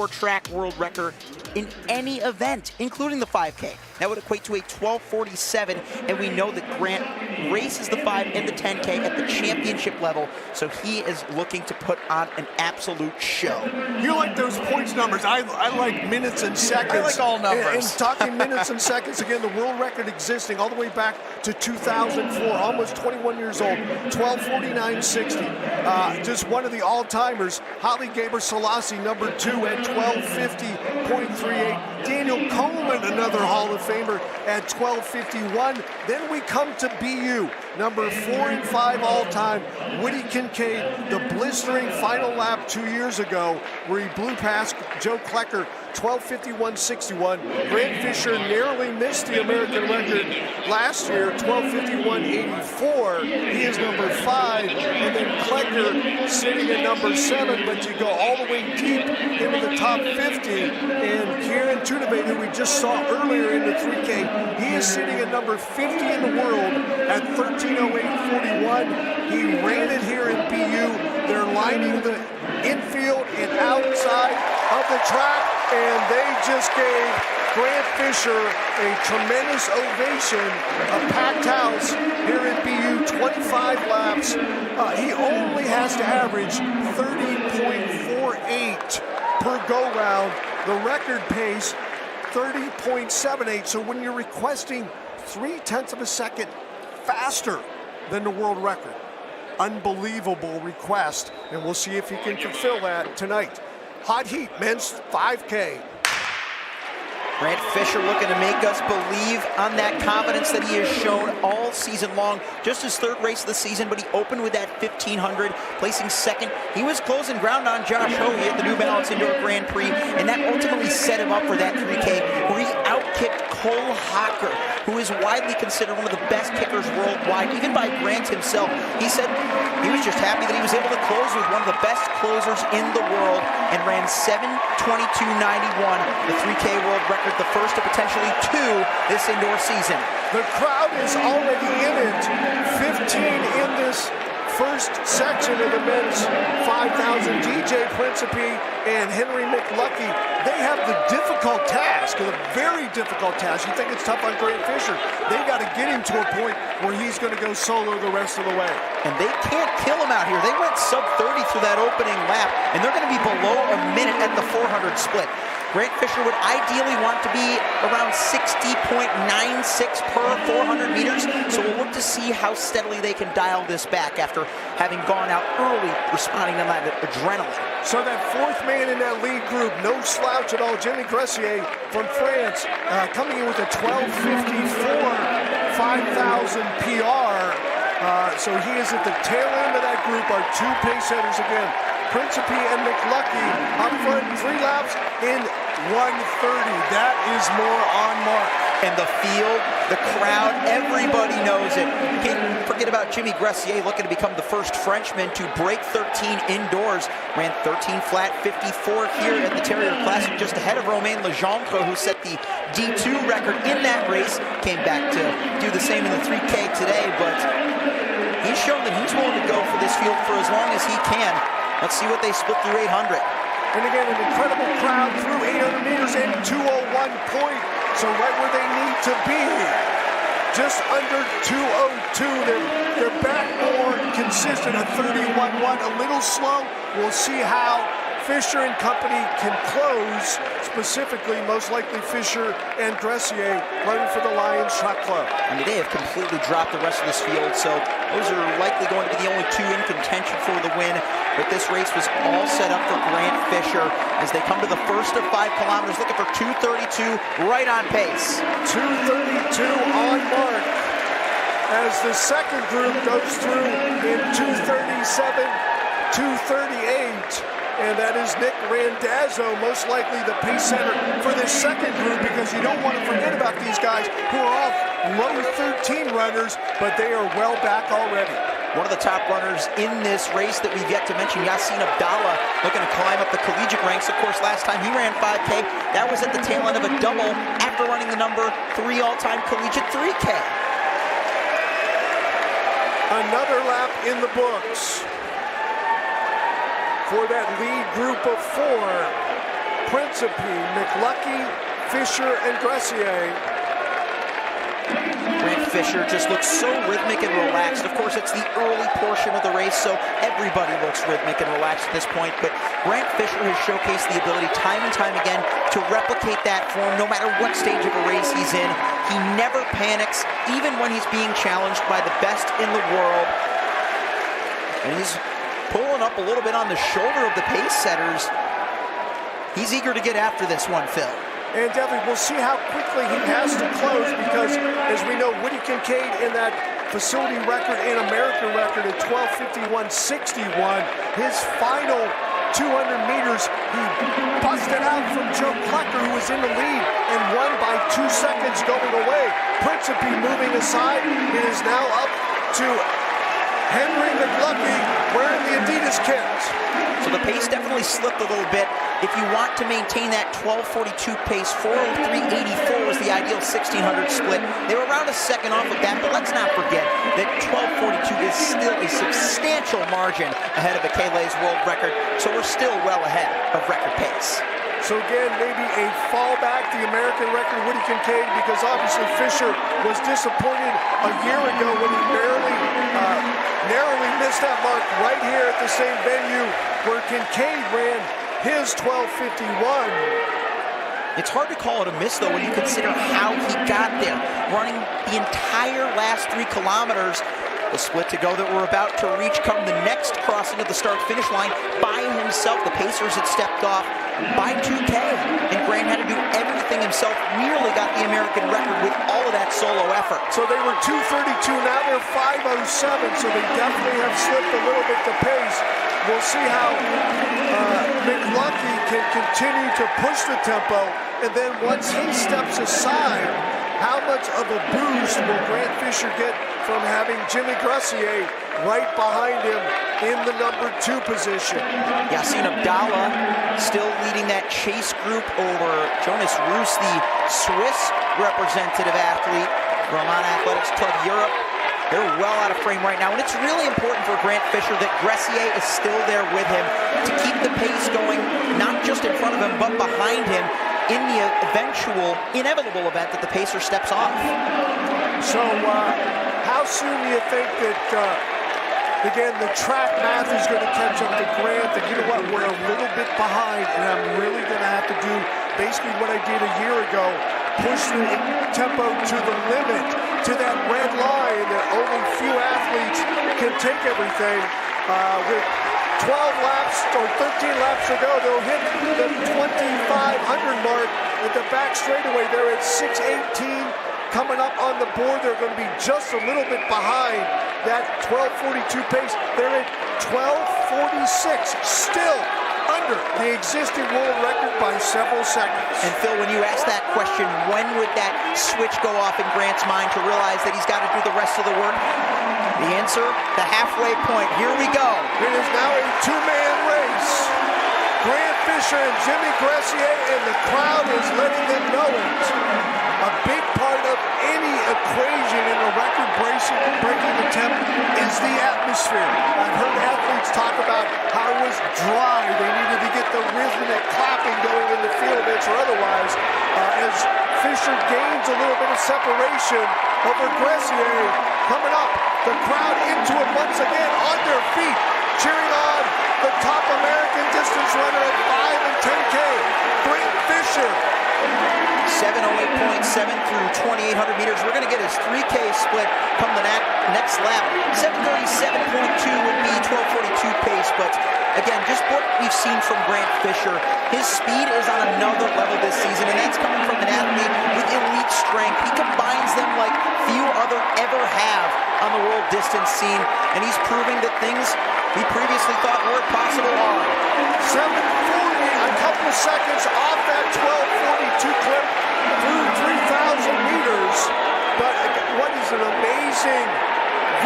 indoor track world record in any event, including the 5K. That would equate to a 12:47, and we know that Grant races the 5 and the 10K at the championship level, so he is looking to put on an absolute show. You like those points numbers. I like minutes and seconds. I like all numbers. And talking minutes and seconds, again, the world record existing all the way back to 2004, almost 21 years old, 12:49.60. Just one of the all-timers. Holly Gaber-Selassie, number 2 at 12:50.38. Daniel Coleman, another Hall of Famer, at 12:51. Then we come to BU, number 4 and 5 all-time, Woody Kincaid, the blistering final lap 2 years ago, where he blew past Joe Klecker, 12:51.61. Grant Fisher narrowly missed the American record last year, 12:51.84. He is number 5, and then Klecker sitting at number 7, but you go all the way deep into the top 50, and Kieran Tudavate, who we just saw earlier in the 3K, he is sitting at number 50 in the world at 13:08.41. He ran it here in BU. They're lining the infield and outside of the track, and they just gave Grant Fisher a tremendous ovation, a packed house here at BU, 25 laps. He only has to average 30.48 per go-round. The record pace, 30.78. So when you're requesting 0.3 of a second faster than the world record, unbelievable request, and we'll see if he can fulfill that tonight. Hot heat, men's 5K. Grant Fisher looking to make us believe on that confidence that he has shown all season long. Just his 3rd race of the season, but he opened with that 1500, placing 2nd. He was closing ground on Josh Hoey at the New Balance Indoor Grand Prix, and that ultimately set him up for that 3K, where he outkicked Cole Hocker, who is widely considered one of the best kickers worldwide, even by Grant himself. He said he was just happy that he was able to close with one of the best closers in the world, and ran 7:22.91, the 3K world record, the first of potentially 2 this indoor season. The crowd is already in it. 15 in this first section of the men's 5,000. DJ Principe and Henry McLucky, they have the difficult task, a very difficult task. You think it's tough on Grant Fisher. They got to get him to a point where he's going to go solo the rest of the way. And they can't kill him out here. They went sub-30 through that opening lap, and they're going to be below a minute at the 400 split. Grant Fisher would ideally want to be around 60.96 per 400 meters, so we'll look to see how steadily they can dial this back after having gone out early, responding to that adrenaline. So that 4th man in that lead group, no slouch at all, Jimmy Gressier from France, coming in with a 12:54 5,000 PR. So he is at the tail end of that group. Our 2 pace setters again, Principe and McLucky up front, 3 laps in 1:30. That is more on mark. And the field, the crowd, everybody knows it. Can't forget about Jimmy Gressier looking to become the first Frenchman to break 13 indoors. Ran 13 flat 54 here at the Terrier Classic, just ahead of Romain Legendre, who set the D2 record in that race. Came back to do the same in the 3K today, but he's shown that he's willing to go for this field for as long as he can. Let's see what they split through 800. And again, an incredible crowd through 800 meters in 2:01 point. So right where they need to be. Just under 2:02. They're back more consistent at 31.1. A little slow. We'll see how Fisher and company can close, specifically, most likely Fisher and Gressier running for the Lions Shot Club. I mean, they have completely dropped the rest of this field, so those are likely going to be the only 2 in contention for the win. But this race was all set up for Grant Fisher as they come to the first of 5 kilometers, looking for 2:32, right on pace. 2:32 on mark as the second group goes through in 2:37, 2:38. And that is Nick Randazzo, most likely the pace setter for this second group, because you don't want to forget about these guys who are off low 13 runners, but they are well back already. One of the top runners in this race that we've yet to mention, Yassine Abdallah, looking to climb up the collegiate ranks. Of course, last time he ran 5K, that was at the tail end of a double after running the number 3 all-time collegiate 3K. Another lap in the books for that lead group of 4. Principe, McLucky, Fisher, and Gressier. Grant Fisher just looks so rhythmic and relaxed. Of course, it's the early portion of the race, so everybody looks rhythmic and relaxed at this point. But Grant Fisher has showcased the ability time and time again to replicate that form no matter what stage of a race he's in. He never panics, even when he's being challenged by the best in the world. And he's pulling up a little bit on the shoulder of the pace setters. He's eager to get after this one, Phil. And definitely, we'll see how quickly he has to close because, as we know, Woody Kincaid in that facility record and American record at 12:51.61, his final 200 meters, he busted out from Joe Klecker, who was in the lead, and won by 2 seconds going away. Principe moving aside. It is now up to Henry McLucky wearing the Adidas kit. So the pace definitely slipped a little bit. If you want to maintain that 12:42 pace, 4:03.84 was the ideal 1600 split. They were around a second off of that, but let's not forget that 12:42 is still a substantial margin ahead of Bekele's world record, so we're still well ahead of record pace. So again, maybe a fallback, the American record, Woody Kincaid, because obviously Fisher was disappointed a year ago when he narrowly missed that mark right here at the same venue where Kincaid ran his 12:51. It's hard to call it a miss, though, when you consider how he got there, running the entire last 3 kilometers. The split to go that we're about to reach come the next crossing of the start-finish line by himself. The Pacers had stepped off by 2K, and Grant had to do everything himself. Nearly got the American record with all of that solo effort. So they were 2:32, now they're 5:07, so they definitely have slipped a little bit the pace. We'll see how McLucky can continue to push the tempo, and then once he steps aside, how much of a boost will Grant Fisher get from having Jimmy Gressier right behind him in the number 2 position? Yassine Abdallah still leading that chase group over Jonas Roos, the Swiss representative athlete from On Athletics Club Europe. They're well out of frame right now, and it's really important for Grant Fisher that Gressier is still there with him to keep the pace going, not just in front of him, but behind him in the inevitable event that the pacer steps off. So how soon do you think that, again, the track math is going to catch up to Grant, and you know what, we're a little bit behind, and I'm really going to have to do basically what I did a year ago, push the tempo to the limit, to that red line that only few athletes can take everything. With 12 laps or 13 laps to go, they'll hit the 2,500 mark at the back straightaway. They're at 6:18. Coming up on the board, they're going to be just a little bit behind that 12:42 pace. They're at 12:46, still under the existing world record by several seconds. And Phil, when you ask that question, when would that switch go off in Grant's mind to realize that he's got to do the rest of the work? The answer, the halfway point. Here we go. It is now a 2-man race. Grant Fisher and Jimmy Gressier, and the crowd is letting them know it. A big part of any equation in a record-breaking attempt is the atmosphere. I've heard athletes talk about how it was dry. They needed to get the rhythmic clapping going in the field, or otherwise. As Fisher gains a little bit of separation over Gressier, coming up, the crowd into it once again, on their feet, cheering on the top American distance runner at 5 and 10K, Grant Fisher. 7:08.7 through 2,800 meters. We're going to get his 3K split come the next lap. 7:37.2 would be 12:42 pace, but again, just what we've seen from Grant Fisher, his speed is on another level this season, and that's coming from an athlete with elite strength. He combines them like few other ever have on the world distance scene, and he's proving that things we previously thought weren't possible are. 7:40, a couple of seconds off that 12:42 clip through 3,000 meters. But what is an amazing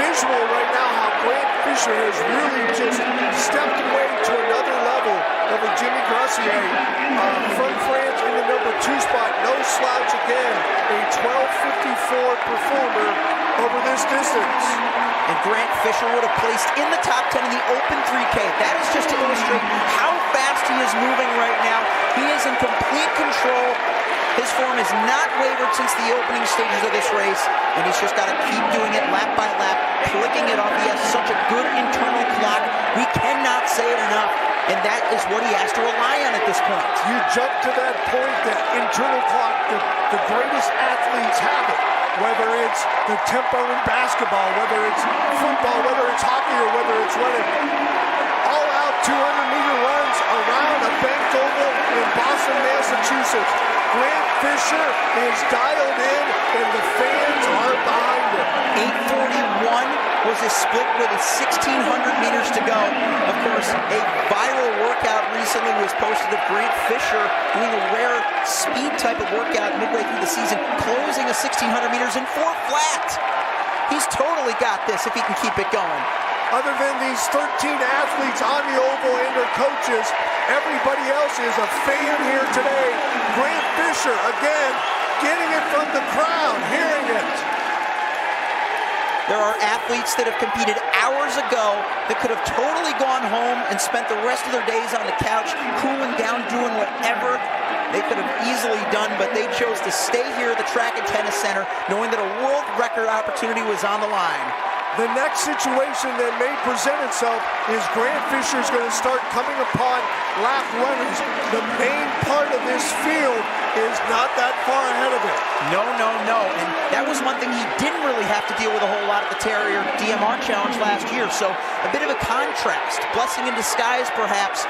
visual right now, how Grant Fisher has really just stepped away to another level over Jimmy Gressier from France in the number 2 spot. No slouch again, a 12:54 performer over this distance. And Grant Fisher would have placed in the top 10 in the open 3K. That is just to illustrate how fast he is moving right now. He is in complete control. His form has not wavered since the opening stages of this race, and he's just got to keep doing it lap by lap, clicking it off. He has such a good internal clock. We cannot say it enough, and that is what he has to rely on at this point. You jump to that point, that internal clock, the greatest athletes have it. Whether it's the tempo in basketball, whether it's football, whether it's hockey, or whether it's running. All out 200-meter runs around a banked oval in Boston, Massachusetts. Grant Fisher is dialed in, and the fans are behind him. 8:41 was his split with 1,600 meters to go. Of course, a viral workout recently was posted of Grant Fisher doing a rare speed type of workout midway through the season, closing a 1,600 meters in 4 flat. He's totally got this if he can keep it going. Other than these 13 athletes on the oval and their coaches, everybody else is a fan here today. Grant Fisher, again, getting it from the crowd, hearing it. There are athletes that have competed hours ago that could have totally gone home and spent the rest of their days on the couch, cooling down, doing whatever they could have easily done, but they chose to stay here at the Track and Tennis Center, knowing that a world record opportunity was on the line. The next situation that may present itself is Grant Fisher is going to start coming upon lap runners. The main part of this field is not that far ahead of him. No. And that was one thing he didn't really have to deal with a whole lot at the Terrier DMR Challenge last year. So a bit of a contrast, blessing in disguise perhaps,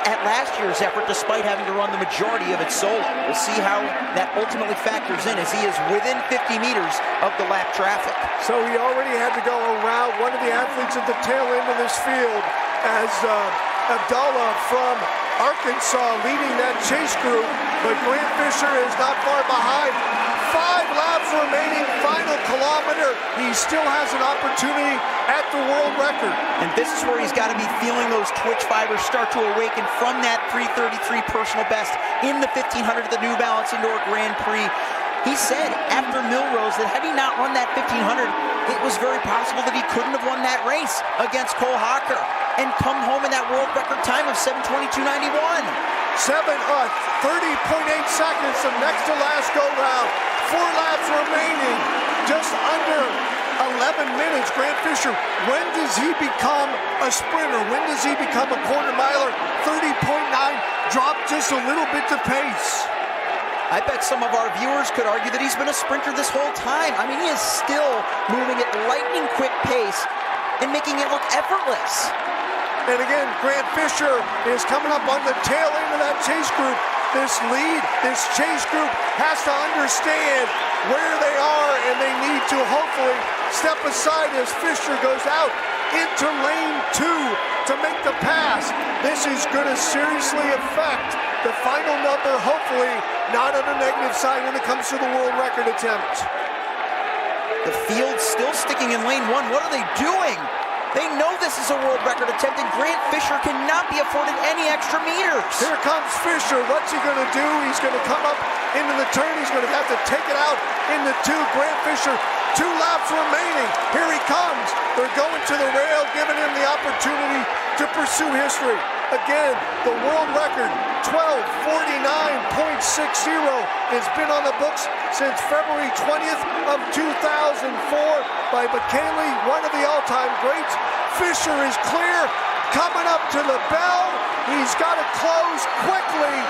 at last year's effort, despite having to run the majority of it solo. We'll see how that ultimately factors in as he is within 50 meters of the lap traffic. So he already had to go around one of the athletes at the tail end of this field as Abdullah from Arkansas leading that chase group, but Grant Fisher is not far behind. 5 laps remaining, final kilometer. He still has an opportunity at the world record. And this is where he's got to be feeling those twitch fibers start to awaken from that 3:33 personal best in the 1500 at the New Balance Indoor Grand Prix. He said after Millrose that had he not run that 1500, it was very possible that he couldn't have won that race against Cole Hocker and come home in that world record time of 7:22.91. 30.8 seconds of next to last go round. 4 laps remaining, just under 11 minutes. Grant Fisher, when does he become a sprinter? When does he become a quarter miler? 30.9, dropped just a little bit to pace. I bet some of our viewers could argue that he's been a sprinter this whole time. I mean, he is still moving at lightning quick pace and making it look effortless. And again, Grant Fisher is coming up on the tail end of that chase group. This chase group has to understand where they are, and they need to hopefully step aside as Fisher goes out into lane 2 to make the pass. This is going to seriously affect the final number, hopefully not on the negative side when it comes to the world record attempt. The field's still sticking in lane 1. What are they doing? They know this is a world record attempt, and Grant Fisher cannot be afforded any extra meters. Here comes Fisher. What's he going to do? He's going to come up into the turn. He's going to have to take it out into 2. Grant Fisher, 2 laps remaining. Here he comes. They're going to the rail, giving him the opportunity to pursue history. Again, the world record, 12:49.60, has been on the books since February 20th of 2004 by McKinley, one of the all-time greats. Fisher is clear, coming up to the bell. He's got to close quickly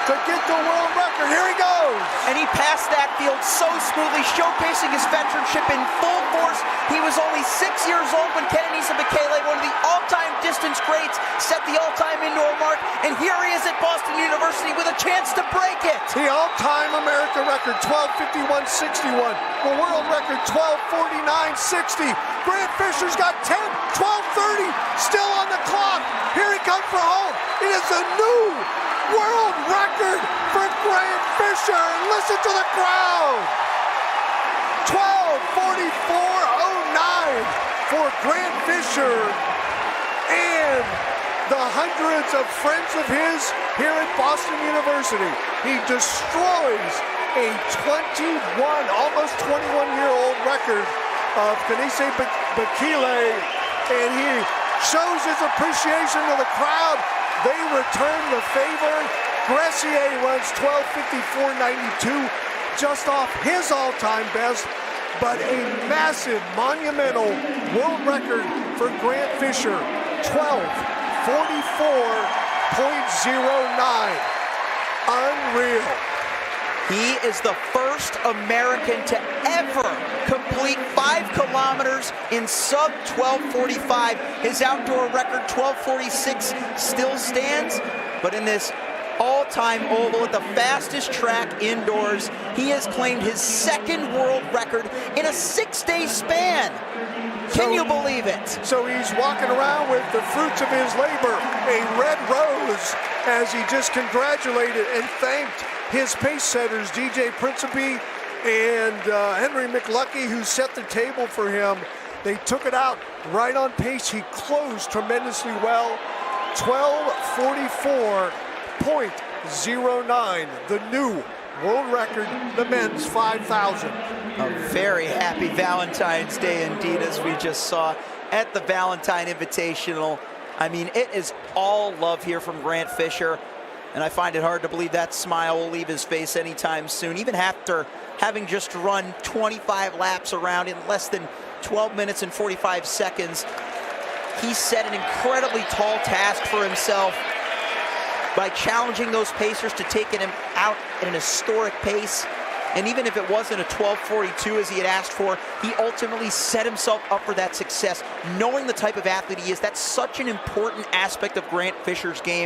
to get the world record. Here he goes. And he passed that field so smoothly, showcasing his veteranship in full force. He was only 6 years old when Kenenisa Bekele, one of the all-time distance greats, set the all-time indoor mark. And here he is at Boston University with a chance to break it. The all-time America record, 12:51.61. The world record, 12:49.60. Grant Fisher's got 10, 12:30, still on the clock. Here he comes for home. It is a new world record for Grant Fisher. And listen to the crowd. 12:44.09 for Grant Fisher and the hundreds of friends of his here at Boston University. He destroys a 21, almost 21-year-old record of Kenenisa Bekele, and he shows his appreciation to the crowd. They return the favor. Gressier runs 12:54.92, just off his all-time best, but a massive, monumental world record for Grant Fisher, 12:44.09. Unreal. He is the first American to ever complete 5 kilometers in sub 12:45. His outdoor record, 12:46, still stands, but in this all-time oval at the fastest track indoors, he has claimed his 2nd world record in a 6-day span. Can you believe it? So he's walking around with the fruits of his labor, a red rose, as he just congratulated and thanked his pace setters, DJ Principe and Henry McLucky, who set the table for him. They took it out right on pace. He closed tremendously well. 12:44.09, the new world record, the men's 5,000. A very happy Valentine's Day indeed, as we just saw at the Valentine Invitational. I mean, it is all love here from Grant Fisher, and I find it hard to believe that smile will leave his face anytime soon, even after having just run 25 laps around in less than 12 minutes and 45 seconds. He set an incredibly tall task for himself by challenging those pacers to take him out at an historic pace. And even if it wasn't a 12:42 as he had asked for, he ultimately set himself up for that success. Knowing the type of athlete he is, that's such an important aspect of Grant Fisher's game.